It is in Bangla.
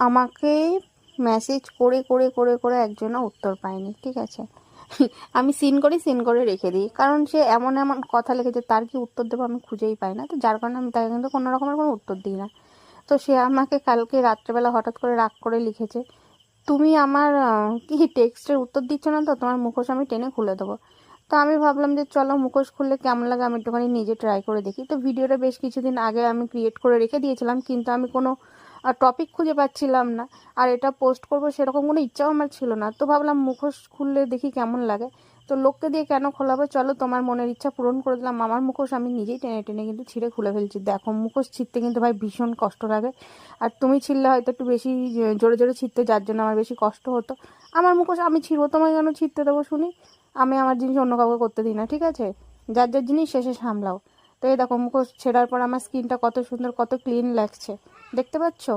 আমাকে মেসেজ করে করে করে করে একজনও উত্তর পায়নি, ঠিক আছে। আমি সিন করে রেখে দিই, কারণ সে এমন এমন কথা লিখেছে, তার কি উত্তর দেবো আমি খুঁজেই পাই না। তো যার কারণে আমি তাকে কিন্তু কোনো রকমের কোনো উত্তর দিই না। তো সে আমাকে কালকে রাত্রেবেলা হঠাৎ করে রাগ করে লিখেছে, তুমি আমার কি টেক্সটের উত্তর দিচ্ছ না তো, তোমার মুখোশ আমি টেনে খুলে দেবো। তো আমি ভাবলাম যে চলো মুখোশ খুললে কেমন লাগে আমি একটুখানি নিজে ট্রাই করে দেখি। তো ভিডিওটা বেশ কিছুদিন আগে আমি ক্রিয়েট করে রেখে দিয়েছিলাম, কিন্তু আমি কোনো টপিক খুঁজে পাচ্ছিলাম না, আর এটা পোস্ট করবো সেরকম কোনো ইচ্ছাও আমার ছিল না। তো ভাবলাম মুখোশ খুললে দেখি কেমন লাগে। তো লোককে দিয়ে কেন খোলাবো, চলো তোমার মনের ইচ্ছা পূরণ করে দিলাম। আমার মুখোশ আমি নিজেই টেনে টেনে কিন্তু ছিঁড়ে খুলে ফেলছি। দেখো মুখোশ ছিঁড়তে কিন্তু ভাই ভীষণ কষ্ট লাগে, আর তুমি ছিঁড়লে হয়তো একটু বেশি জোরে জোরে ছিঁড়তে, যার জন্য আমার বেশি কষ্ট হতো। আমার মুখোশ আমি ছিঁড়বো, তোমায় কেন ছিঁড়তে দেবো শুনি। আমি আমার জিনিস অন্য কাউকে করতে দিই না, ঠিক আছে। যার যার জিনিস শেষে সামলাও। তো এই দেখো মুখোশ ছেঁড়ার পর আমার স্কিনটা কত সুন্দর, কত ক্লিন লাগছে, দেখতে পাচ্ছ।